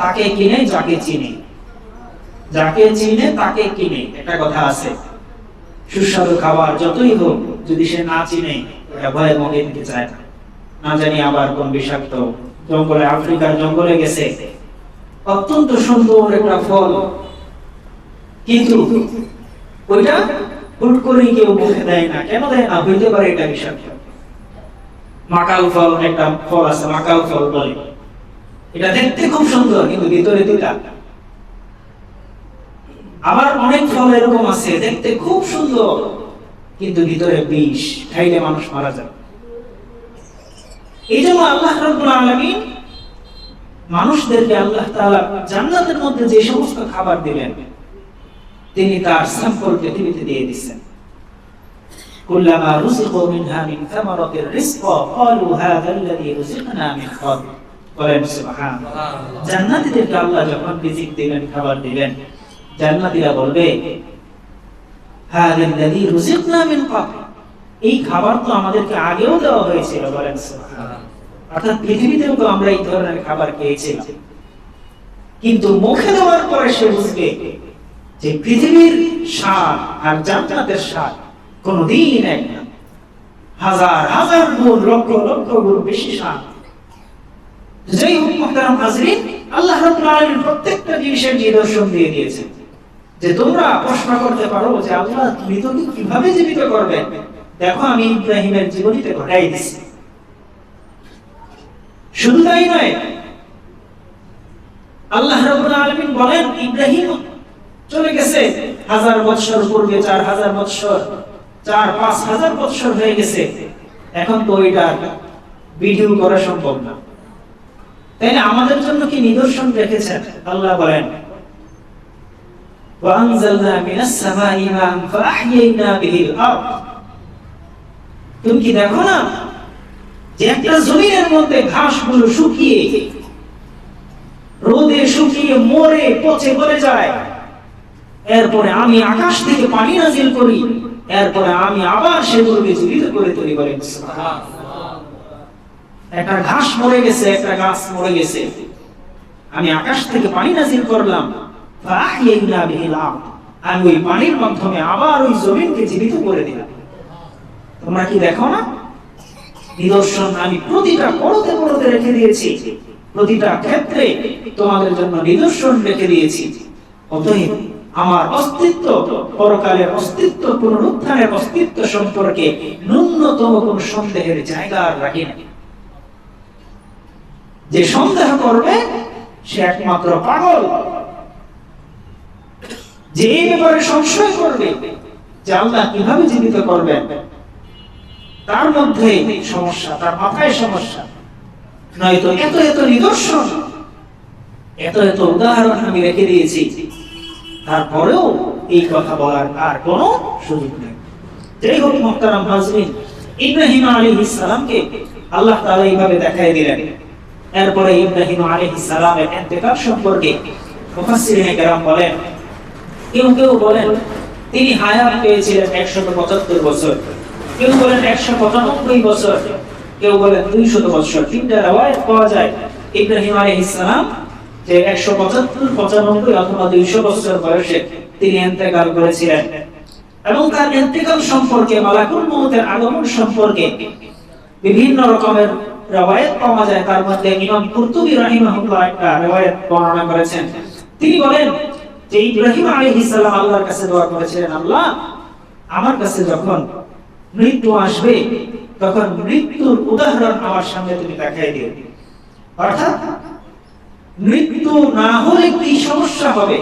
তাকে কিনে যাকে চিনে, যাকে চিনে তাকে কিনে, একটা কথা আছে। সুস্বাদু খাবার যতই হোক, যদি সে না চিনে, এটা ভয়ে মগে দিতে চায় না। না জানি আবার কোন বিষাক্ত জঙ্গলে, আফ্রিকার জঙ্গলে গেছে, অত্যন্ত সুন্দর একটা ফল, কিন্তু ওইটা হুট করে কেউ মুখে দেয় না। কেন দেয় না? হইতে পারে এটা বিষাক্ত। মাকাল ফল একটা ফল আছে, মাকাল ফল বলে। এটা দেখতে খুব সুন্দর, কিন্তু ভিতরে তিতা। আবার অনেক ফল এরকম আছে, দেখতে খুব সুন্দর, কিন্তু ভিতরে বিষ, খাইলে মানুষ মারা যায়। এই জন্য আল্লাহ রাব্বুল আলামিন মানুষদেরকে আল্লাহ তাআলা জান্নাতের মধ্যে যে সমস্ত খাবার দিবেন, তিনি তার স্যাম্পল পৃথিবীতে দিয়ে দিচ্ছেন। কুল্লামা রুজিকু মিনহা মিন থামারাতির রিজকা ক্বালু হাযা আল্লাযী রুজিকনা মিন ক্বাবল। বলেন সুবহানাল্লাহ। জান্নাতীদেরকে আল্লাহ যখন রিজিক দিবেন, খাবার দিবেন, জান্নাতীরা বলবে হাযা আল্লাযী রুজিকনা মিন ক্বাবল, এই খাবার তো আমাদেরকে আগেও দেওয়া হয়েছিল। বলেন সুবহানাল্লাহ। অর্থাৎ পৃথিবীতেও তো আমরা এই ধরনের খাবার খেয়েছিলাম, কিন্তু মুখে দেওয়ার পরে সে বুঝবে যে পৃথিবীর স্বাদ আর জান্নাতের স্বাদ কোনদিন এক না, হাজার হাজার গুণ, লক্ষ লক্ষ গুণ বেশি স্বাদ। যাই হোক মুহতারাম হাজরিন, আল্লাহ রাব্বুল আলামিন প্রত্যেকটা জিনিসের নিদর্শন দিয়ে দিয়েছেন, যে তোমরা প্রশ্ন করতে পারো যে আল্লাহ মৃতকে কিভাবে জীবিত করবেন। দেখো আমি ইব্রাহিমের জীবনীতে ঘটাই দিচ্ছি। শুধু তাই নয়, আল্লাহ রাব্বুল আলামিন বলেন ইব্রাহিম চলে গেছে 1000 বছর পূর্বে, 4000 বছর, 4-5 হাজার বছর হয়ে গেছে, এখন তো ওইটা ভিডিও করা সম্ভব না। তাইলে আমাদের জন্য কি নিদর্শন রেখেছেন? আল্লাহ বলেন ওয়ানজালনা মিনাস সামাই মা'আন ফাআহইনা বিহিল আরদ। তুমি কি দেখো না যে একটা জমিনের মধ্যে ঘাসগুলো শুকিয়ে, রোদে শুকিয়ে মরে পচে গলে যায়, এরপরে আমি আকাশ থেকে পানি নাজিল করি, এরপরে আমি আবার সেগুলোকে জীবিত করে তুলি। বলেন সুবহানাল্লাহ। একটা ঘাস মরে গেছে, একটা গাছ মরে গেছে, আমি আকাশ থেকে পানি নাজিল করলাম, ফাআহইনা বিহিল আরদ, আমি ওই পানির মাধ্যমে আবার ওই জমিনকে জীবিত করে দিলাম। তোমরা কি দেখো না নিদর্শন আমি প্রতিটা পরতে পরতে রেখে দিয়েছি, প্রতিটা ক্ষেত্রে তোমাদের জন্য নিদর্শন রেখে দিয়েছি। অতএব আমার অস্তিত্ব, পরকালের অস্তিত্ব, পুনরুত্থানের অস্তিত্ব সম্পর্কে ন্যূনতম কোন সন্দেহের জায়গা আর রাখি না। যে সন্দেহ করবে সে একমাত্র পাগল। যে ব্যাপারে সংশয় করবে যে আল্লাহ কিভাবে জীবিত করবেন, তার মধ্যে সমস্যা, তার মাথায় সমস্যা। নয়তো এত এত নিদর্শন, এত এত উদাহরণ আমি রেখে দিয়েছি, তারপরেও এই কথা বলার আর কোনো সুযোগ নেই। যাই হোক মুহতারাম হাজরিন, ইব্রাহিম আলাইহিস সালামকে আল্লাহ তাআলা এইভাবে দেখাই দিলেন। এরপরে ইব্রাহিম আলাইহিস সালামের ইন্তেকাল সম্পর্কে মুফাসসিরিনে কেরাম বলেন, কেউ কেউ বলেন তিনি হায়াত পেয়েছিলেন 175 বছর, কেউ বলেন 195 বছর, কেউ বলেন 200 বছর। তিনটা riwayat পাওয়া যায় ইব্রাহিম আলাইহিস সালাম যে 175, 95 অথবা 200 বছর বয়সে তিনি ইন্তেকাল করেছিলেন। এবং তার ইন্তেকাল সম্পর্কে, মালাকুল মউতের আগমন সম্পর্কে বিভিন্ন রকমের riwayat পাওয়া যায়। তার মধ্যে ইমাম কুরতুবী রাহিমাহুল্লাহ একটা riwayat বর্ণনা করেছেন। তিনি বলেন যে ইব্রাহিম আলাইহিস সালাম আল্লাহর কাছে দোয়া করেছিলেন, আল্লাহ আমার কাছে যখন মৃত্যু আসবে তখন মৃত্যুর উদাহরণ আমার সামনে তুমি দেখাই দিও। অর্থাৎ মৃত্যু না হলে কি সমস্যা হবে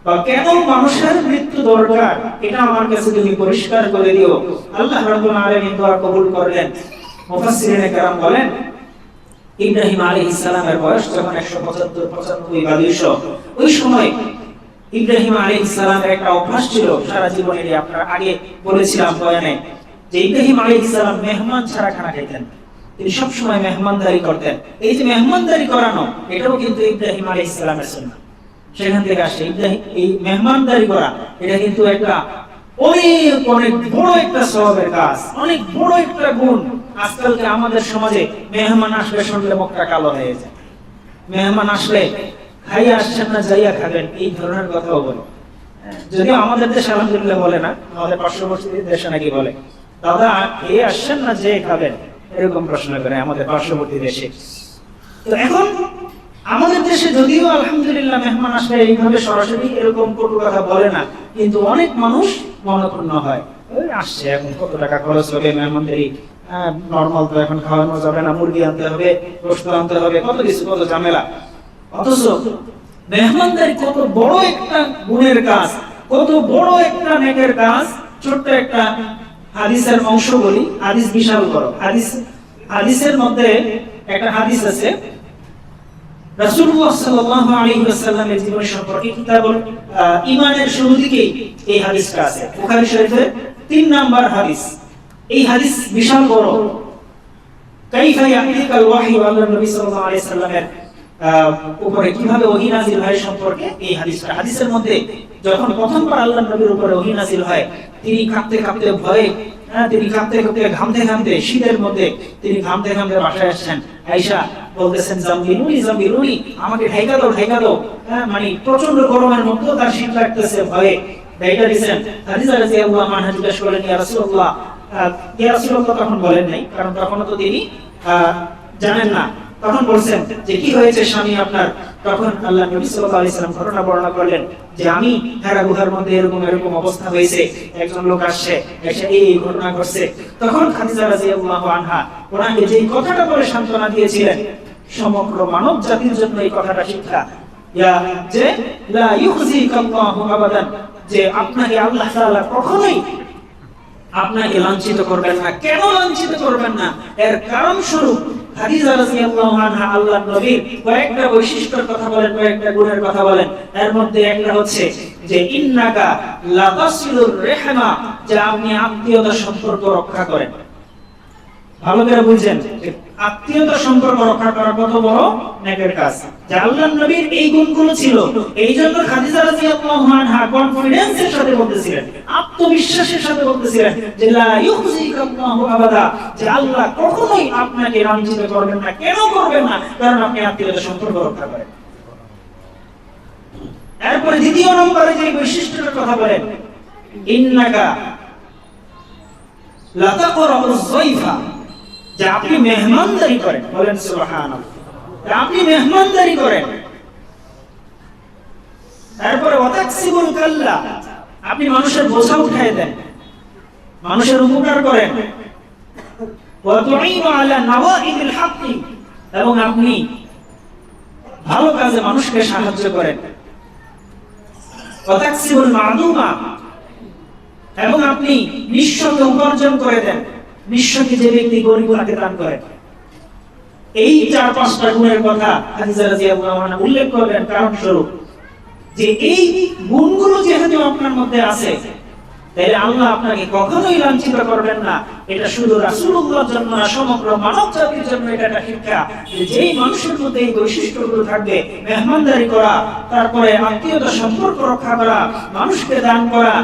বা কেন মানুষের মৃত্যু দরকার, এটা আমার কাছে তুমি পরিষ্কার করে দিও। আল্লাহ রাব্বুল আলামিন দোয়া কবুল করলেন। মুফাসসিরিনে কেরাম বলেন ইব্রাহিম আলাইহিস সালামের বয়স যখন 175, 95 বা 200, ওই সময় ইব্রাহিম আলাইহিস সালামের একটা অভ্যাস ছিল সারা জীবনে, আপনারা আগে বলেছিলাম বয়ানে, যে ইব্রাহিম আলাইহিস সালাম মেহমান ছাড়া খানা খেতেন। তিনি সব সময় মেহমানদারি করতেন। এই যে মেহমানদারি করানো, এটাও কিন্তু ইব্রাহিম আলাইহিস সালামের সুন্নাহ, সেখান থেকে আসে। ইব্রাহিম এই মেহমানদারি করা, এটা কিন্তু একটা অনেক অনেক বড় একটা সওয়াবের কাজ, অনেক বড় একটা গুণ। আজকালকে আমাদের সমাজে মেহমান আসলে শুনলে মুখটা কালো হয়ে যায়। মেহমান আসলে খাইয়া আসছেন না যাইয়া খাবেন, এই ধরনের কথাও বলে। যদিও আমাদের দেশে আলহামদুলিল্লাহ বলে না, আমাদের পার্শ্ববর্তী দেশে নাকি বলে দাদা খেয়ে আসছেন না যে খাবেন, এরকম প্রশ্ন করে আমাদের পার্শ্ববর্তী দেশে। তো এখন আমাদের দেশে যদিও আলহামদুলিল্লাহ মেহমান আসলে এইভাবে সরাসরি এরকম কটু কথা বলে না, কিন্তু অনেক মানুষ মনক্ষুণ্ণ হয়, ওই আসছে এখন কত টাকা খরচ হবে মেহমানদারি, নরমাল তো এখন খাওয়ানো যাবে না, মুরগি আনতে হবে, গোশত আনতে হবে, কত কিছু, কত ঝামেলা। অথচ মেহমানদারি কত বড় একটা গুণের কাজ, কত বড় একটা নেকের কাজ। ছোট্ট একটা হাদিসের অংশ বলি, হাদিস বিশাল বড়। হাদিসের মধ্যে একটা হাদিস আছে রাসূলুল্লাহ সাল্লাল্লাহু আলাইহি ওয়াসাল্লামের জীবন সম্পর্কে, কিতাবুল ঈমানের শুরু দিকে এই হাদিসটা আছে, বুখারী শরীফের 3 নাম্বার হাদিস। এই হাদিস বিশাল বড়। কাইফা ইয়াতিকাল ওয়াহী, আল্লাহ নবী সাল্লাল্লাহু আলাইহি ওয়াসাল্লামের উপরে কিভাবে ওহী নাযিল হয় সম্পর্কে এই হাদিসটা। হাদিসের মধ্যে যখন প্রথমবার আল্লাহ নবীর উপরে ওহী নাযিল হয়, তিনি কাঁপতে কাঁপতে ভয়ে, তিনি কাঁপতে কাঁপতে ঘামতে ঘামতে, শীতের মধ্যে তিনি ঘামতে ঘামতে বাসায় আসছেন। আয়েশা বলতেছেন জাম্বিলুনি জাম্বিলুনি, আমাকে ঢাকা দাও ঢাকা দাও। মানে প্রচন্ড গরমের মধ্যে তার শীত লাগতেছে, ভয়ে ঢাকা দিয়েছেন। খাদিজা রাদিয়াল্লাহু আনহা জিজ্ঞেস করলেন, ইয়া রাসূলুল্লাহ, ইয়া রাসূলুল্লাহ তখন বলেন নাই, কারণ তখন তো তিনি জানেন না। তখন বলছেন যে কি হয়েছে স্বামী আপনার? তখন আল্লাহ নবী সাল্লাল্লাহু আলাইহি ওয়াসাল্লাম ঘটনা বর্ণনা করলেন যে আমি হেরা গুহার মধ্যে এরকম এরকম অবস্থা হয়েছে, একজন লোক আসছে, এসে এই ঘটনা ঘটছে। তখন খাদিজা রাদিয়াল্লাহু আনহা ওনাকে যে কথাটা বলে সান্ত্বনা দিয়েছিলেন, সমগ্র মানব জাতির জন্য এই কথাটা শিক্ষা, যে লা ইউখজিকাল্লাহু আবাদান, যে আপনাকে আল্লাহ তাআলা কখনোই আপনাকে লাঞ্ছিত করবেন না। কেন লাঞ্ছিত করবেন না? এর কারণ স্বরূপ খাদিজা রাদিয়াল্লাহু আনহা আল্লাহর নবীর কয়েকটা বৈশিষ্ট্যের কথা বলেন, কয়েকটা গুণের কথা বলেন। এর মধ্যে একটা হচ্ছে যে ইন্নাকা লাতাসিলুর রাহমা, যে আপনি আত্মীয়তার সম্পর্ক রক্ষা করেন। ভালো করে বুঝেন, আত্মীয়তার সম্পর্ক রক্ষা করা কত বড় নেকের কাজ। যে আল্লাহর নবীর এই গুণগুলো ছিল, এইজন্য খাদিজা রাদিয়াল্লাহু আনহা কনফিডেন্সের সাথে বলতেছিলেন, আত্মবিশ্বাসের সাথে বলতেছিলেন যে লা ইউখজিকাল্লাহু আবাদা, যে আল্লাহ কখনোই আপনাকে লাঞ্ছিত করবেন না। কেন করবেন না? কারণ আপনি আত্মীয়তার সম্পর্ক রক্ষা করেন। এরপরে দ্বিতীয় নম্বরে যে বৈশিষ্ট্যটার কথা বলেন, ইন্নাকা লাতাকরাউয যায়ফা, যে আপনি মেহমানদারি করেন। বলেন সুবহানাল্লাহ, আপনি মেহমানদারি করেন। তারপরে ওয়াতাকসিবুল কাল্লা, আপনি মানুষের বোঝা উঠায় দেন, মানুষের উপকার করেন। ওয়া তুঈনু আলা নাওয়াইবিল হাক্কি, এবং আপনি ভালো কাজে মানুষকে সাহায্য করেন। ওয়াতাকসিবুল মা'দুমা, এবং আপনি নিঃস্বকে উপার্জন করে দেন, নিঃস্বকে যে ব্যক্তি গরিব তাকে দান করেন। এই 4-5টা গুণের কথা হাদিসে রাদিয়াল্লাহু আনহা উল্লেখ করলেন কারণ স্বরূপ, যে এই গুণগুলো যেহেতু আপনার মধ্যে আছে, তাহলে আল্লাহ আপনাকে কখনোই লাঞ্ছিত করবেন না। এটা শুধু রাসূলুল্লাহর জন্য না, সমগ্র মানব জাতির জন্য এটা একটা শিক্ষা, যে যেই মানুষের মধ্যে এই বৈশিষ্ট্যগুলো থাকবে, মেহমানদারি করা, তারপরে আত্মীয়তা সম্পর্ক রক্ষা করা, মানুষকে দান করা,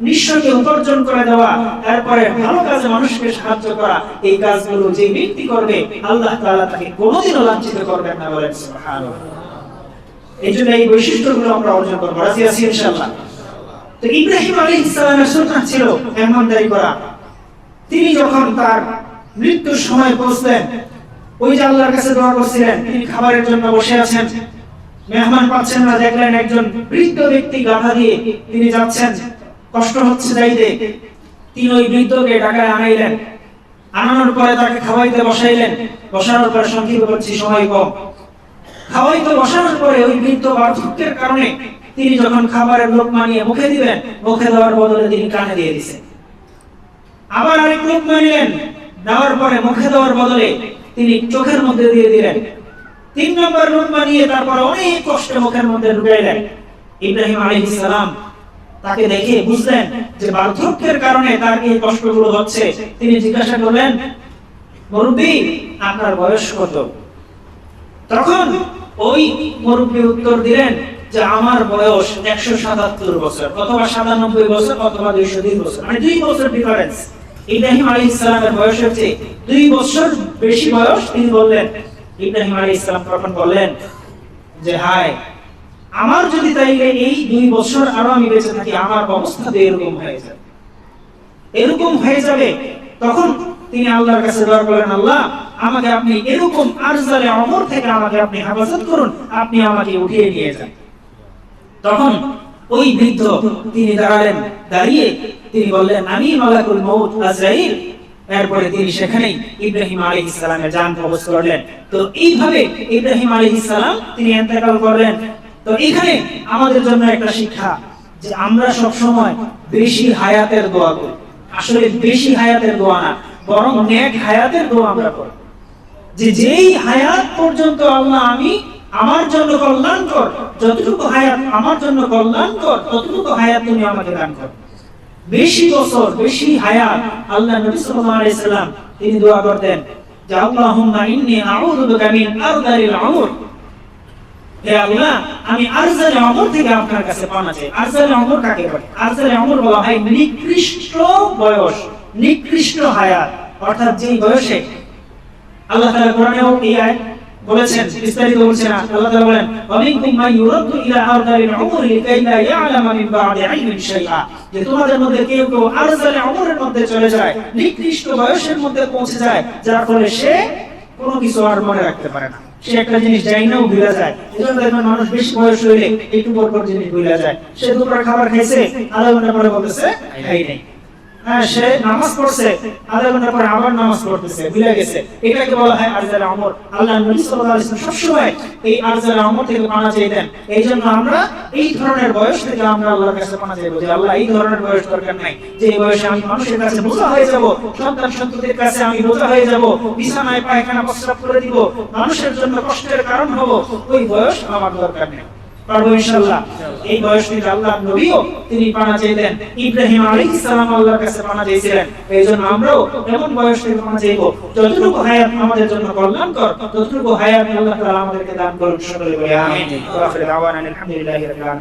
নিঃস্বকে উপার্জন করে দেওয়া, তারপরে ভালো কাজে মানুষকে সাহায্য করা, এই কাজগুলো যে ব্যক্তি করবে আল্লাহ তাআলা তাকে কোনোদিনও লাঞ্ছিত করবেন না। বলেন সুবহানাল্লাহ। এই জন্য এই বৈশিষ্ট্যগুলো আমরা অর্জন করবো, রাজি আছি ইনশাআল্লাহ। তো ইব্রাহিম আলাইহিস সালামের সুন্নাহ ছিল মেহমানদারি করা। তিনি যখন তার মৃত্যুর সময় পৌঁছলেন, ওই যে আল্লাহর কাছে দোয়া করছিলেন, তিনি খাবারের জন্য বসে আছেন, মেহমান পাচ্ছেন না, দেখলেন একজন বৃদ্ধ ব্যক্তি গাধা দিয়ে তিনি যাচ্ছেন, কষ্ট হচ্ছে যাইতে। তিনি ওই বৃদ্ধকে ঢাকায় আনাইলেন, আনানোর পরে তাকে খাওয়াইতে বসাইলেন। বসানোর পরে সংক্ষিপ্ত করছি, সময় কম, খাওয়াইতে বসানোর পরে ওই বৃদ্ধ বার্ধক্যের কারণে তিনি যখন খাবারের লোকমা নিয়ে মুখে দিবেন, মুখে দেওয়ার বদলে তিনি কানে দিয়ে দিয়েছেন। আবার আরেক লোকমা নিলেন, দেওয়ার পরে মুখে দেওয়ার বদলে তিনি চোখের মধ্যে দিয়ে দিলেন। 3 নম্বর লোকমা নিয়ে তারপরে অনেক কষ্টে মুখের মধ্যে ঢুকাইলেন। ইব্রাহিম আলাইহিস সালাম তাকে দেখে বুঝলেন যে বার্ধক্যের কারণে তার এই কষ্টগুলো হচ্ছে। তিনি জিজ্ঞাসা করলেন, মুরব্বি, আপনার বয়স কত? তখন ওই মুরব্বি উত্তর দিলেন যে আমার বয়স 177 বছর, অথবা 97 বছর, অথবা 203 বছর, মানে 2 বছর ডিফারেন্স। ইব্রাহিম আলাইহিস সালামের বয়সের চেয়ে 2 বছর বেশি বয়স। তিনি বললেন, ইব্রাহিম আলাইহিস সালাম তখন বললেন যে হায়, আমার যদি তাইলে এই 2 বছর আরো আমি বেঁচে থাকি, আমার অবস্থা তো এরকম হয়ে যাবে, এরকম হয়ে যাবে। তখন তিনি আল্লাহর কাছে দোয়া করলেন, আল্লাহ, আমাকে আপনি এরকম আরজালে ওমর থেকে আমাকে আপনি হেফাজত করুন, আপনি আমাকে উঠিয়ে নিয়ে যান। তখন ওই বৃদ্ধ তিনি দাঁড়ালেন, দাঁড়িয়ে তিনি বললেন, আমি মালাকুল মউত আজরাইল। এরপরে তিনি সেখানেই ইব্রাহিম আলাইহিস সালামের জান কবজ করলেন। তো এইভাবে ইব্রাহিম আলাইহিস সালাম তিনি ইন্তেকাল করলেন। তো এখানে আমাদের জন্য একটা শিক্ষা, যে আমরা সব সময় বেশি হায়াতের দোয়া করি। আসলে বেশি হায়াতের দোয়া না, বরং নেক হায়াতের দোয়া আমরা করি, যে যেই হায়াত পর্যন্ত আল্লাহ আমি আমার জন্য কল্যাণকর, যতটুকু হায়াত আমার জন্য কল্যাণকর, ততটুকু হায়াত তুমি আমাকে দান করো। বেশি বছর, বেশি হায়াত। আল্লাহ নবী সাল্লাল্লাহু আলাইহি সাল্লাম তিনি দোয়া করতেন যে আল্লাহুম্মা ইন্নী আউযু বিকা মিন আরদালিল উমর, হে আল্লাহ, আমি আরজালে উমর থেকে আপনার কাছে পানা চাই। আরজালে উমর কাকে বলে? আরজালে উমর বলা হয় নিকৃষ্ট বয়স, নিকৃষ্ট হায়াত, অর্থাৎ যেই বয়সে আল্লাহ তাআলা কোরআনেও এই আয়াত বলেছেন, বিস্তারিত বলছেন। আল্লাহ তাআলা বলেন, ওয়ামিনকুম মান ইউরাদ্দু ইলা আরদালিল উমর লিকাই লা ইয়ালামা মিন বা'দি ইলমিন শাইআ, যে তোমাদের মধ্যে কেউ কেউ আরজালে উমরের মধ্যে চলে যায়, নিকৃষ্ট বয়সের মধ্যে পৌঁছে যায়, যার ফলে সে কোনো কিছু আর মনে রাখতে পারে না, সে একটা জিনিস জানি নাও ভুলে যায়। এজন্য দেখবেন মানুষ বেশি বয়স হইলে একটু পর পর জিনিস ভুলে যায়। সে দুপুরের খাবার খাইছে, আধা ঘন্টা পরে বলতেছে খাই নাই। সে নামাজ পড়ছে, আধা ঘন্টা পরে আবার নামাজ পড়তেছে, ভুলে গেছে। এটাকে বলা হয় আরজালে উমর। আল্লাহ নবী সাল্লাল্লাহু আলাইহি ওয়াসাল্লাম সবসময় এই আরজালে উমর থেকে পানা চাইতেন। এইজন্য আমরা এই ধরনের বয়স থেকে আমরা আল্লাহর কাছে পানা চাইবো, যে আল্লাহ, এই ধরনের বয়স দরকার নাই, যে এই বয়সে আমি মানুষের কাছে বোঝা হয়ে যাব, সন্তান সন্ততির কাছে আমি বোঝা হয়ে যাব, বিছানায় পায়খানা প্রস্রাব করে দিব, মানুষের জন্য কষ্টের কারণ হব, ওই বয়স আমার দরকার নেই। পারবো ইনশাআল্লাহ। এই বয়স থেকে আল্লাহর নবীও তিনি পানা চাইতেন, ইব্রাহিম আলাইহিস সালাম আল্লাহর কাছে পানা চাইছিলেন। এইজন্য আমরাও এমন বয়স থেকে পানা চাইবো যতটুকু হায়াত আমাদের জন্য কল্যাণকর, ততটুকু হায়াত আল্লাহ তাআলা আমাদেরকে দান করুন। সকলে বলি আমিন। ওয়া আখিরু দাওয়ানা আলহামদুলিল্লাহি রাব্বিল আলামিন।